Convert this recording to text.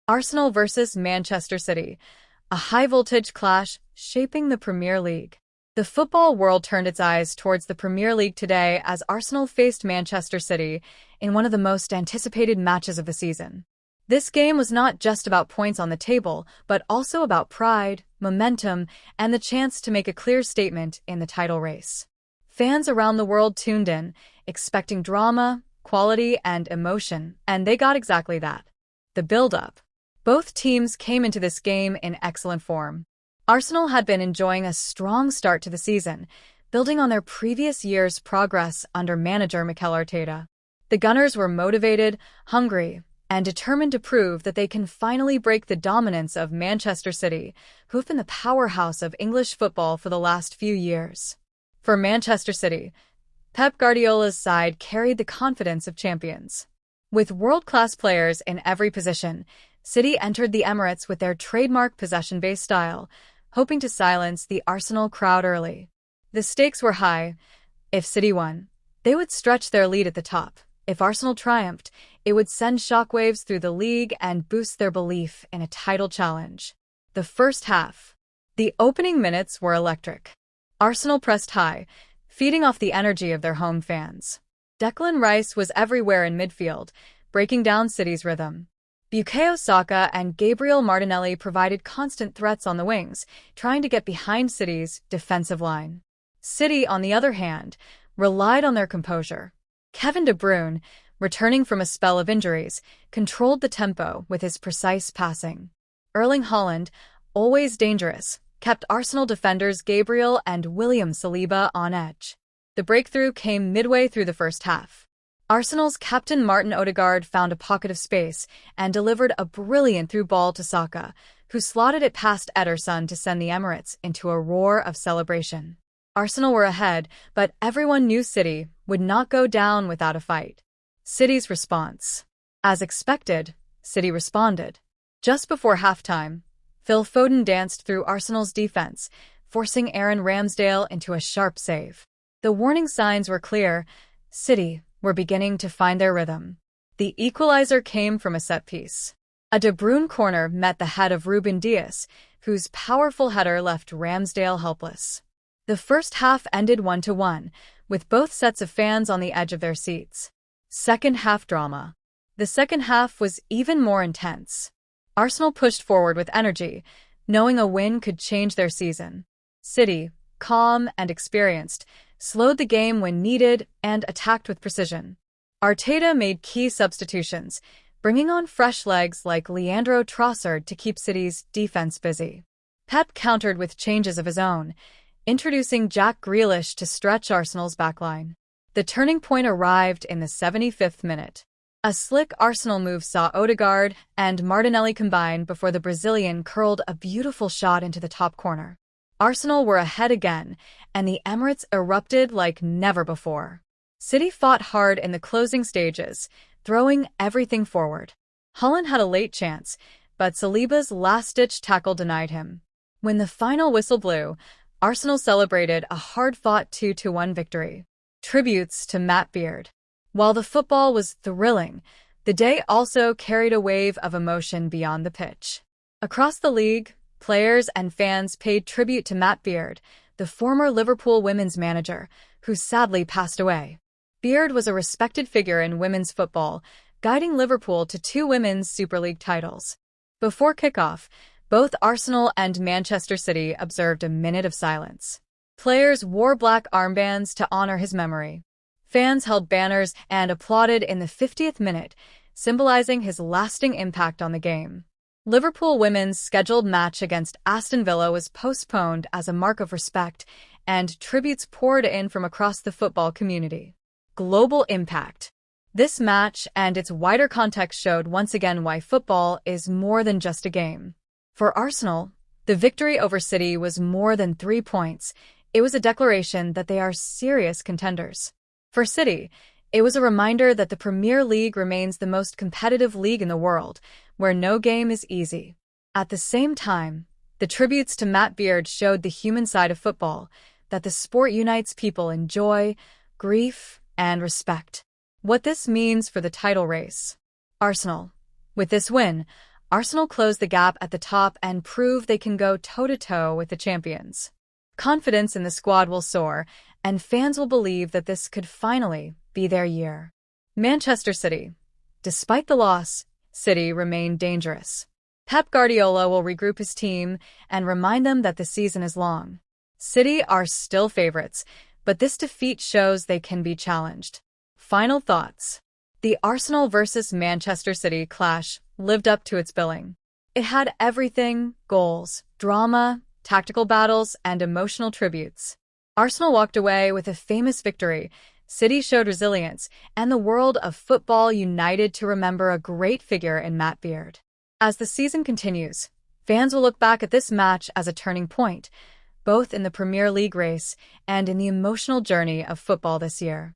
Arsenal versus Manchester City, a high-voltage clash shaping the Premier League. The football world turned its eyes towards the Premier League today as Arsenal faced Manchester City in one of the most anticipated matches of the season. This game was not just about points on the table, but also about pride, momentum, and the chance to make a clear statement in the title race. Fans around the world tuned in, expecting drama, quality, and emotion, and they got exactly that. The build-up. Both teams came into this game in excellent form. Arsenal had been enjoying a strong start to the season, building on their previous year's progress under manager Mikel Arteta. The Gunners were motivated, hungry, and determined to prove that they can finally break the dominance of Manchester City, who've been the powerhouse of English football for the last few years. For Manchester City, Pep Guardiola's side carried the confidence of champions. With world-class players in every position, City entered the Emirates with their trademark possession-based style, hoping to silence the Arsenal crowd early. The stakes were high. If City won, they would stretch their lead at the top. If Arsenal triumphed, it would send shockwaves through the league and boost their belief in a title challenge. The first half. The opening minutes were electric. Arsenal pressed high, feeding off the energy of their home fans. Declan Rice was everywhere in midfield, breaking down City's rhythm. Bukayo, Saka, and Gabriel Martinelli provided constant threats on the wings, trying to get behind City's defensive line. City, on the other hand, relied on their composure. Kevin De Bruyne, returning from a spell of injuries, controlled the tempo with his precise passing. Erling Haaland, always dangerous, kept Arsenal defenders Gabriel and William Saliba on edge. The breakthrough came midway through the first half. Arsenal's captain Martin Odegaard found a pocket of space and delivered a brilliant through ball to Saka, who slotted it past Ederson to send the Emirates into a roar of celebration. Arsenal were ahead, but everyone knew City would not go down without a fight. City's response. As expected, City responded. Just before halftime, Phil Foden danced through Arsenal's defense, forcing Aaron Ramsdale into a sharp save. The warning signs were clear. City were beginning to find their rhythm. The equalizer came from a set piece. A De Bruyne corner met the head of Ruben, whose powerful header left Ramsdale helpless. The first half ended 1-1, with both sets of fans on the edge of their seats. Second half drama. The second half was even more intense. Arsenal pushed forward with energy, knowing a win could change their season. City, calm and experienced, slowed the game when needed and attacked with precision. Arteta made key substitutions, bringing on fresh legs like Leandro Trossard to keep City's defense busy. Pep countered with changes of his own, introducing Jack Grealish to stretch Arsenal's backline. The turning point arrived in the 75th minute. A slick Arsenal move saw Odegaard and Martinelli combine before the Brazilian curled a beautiful shot into the top corner. Arsenal were ahead again, and the Emirates erupted like never before. City fought hard in the closing stages, throwing everything forward. Haaland had a late chance, but Saliba's last-ditch tackle denied him. When the final whistle blew, Arsenal celebrated a hard-fought 2-1 victory. Tributes to Matt Beard. While the football was thrilling, the day also carried a wave of emotion beyond the pitch. Across the league, players and fans paid tribute to Matt Beard, the former Liverpool Women's manager, who sadly passed away. Beard was a respected figure in women's football, guiding Liverpool to 2 women's Super League titles. Before kickoff, both Arsenal and Manchester City observed a minute of silence. Players wore black armbands to honor his memory. Fans held banners and applauded in the 50th minute, symbolizing his lasting impact on the game. Liverpool Women's scheduled match against Aston Villa was postponed as a mark of respect, and tributes poured in from across the football community. Global impact. This match and its wider context showed once again why football is more than just a game. For Arsenal, the victory over City was more than 3 points. It was a declaration that they are serious contenders. For City, it was a reminder that the Premier League remains the most competitive league in the world, where no game is easy. At the same time, the tributes to Matt Beard showed the human side of football, that the sport unites people in joy, grief, and respect. What this means for the title race. Arsenal. With this win, Arsenal closed the gap at the top and prove they can go toe-to-toe with the champions. Confidence in the squad will soar, and fans will believe that this could finally be their year. Manchester City. Despite the loss, City remain dangerous. Pep Guardiola will regroup his team and remind them that the season is long. City are still favorites, but this defeat shows they can be challenged. Final thoughts. The Arsenal vs Manchester City clash lived up to its billing. It had everything: goals, drama, tactical battles, and emotional tributes. Arsenal walked away with a famous victory. City showed resilience, and the world of football united to remember a great figure in Matt Beard. As the season continues, fans will look back at this match as a turning point, both in the Premier League race and in the emotional journey of football this year.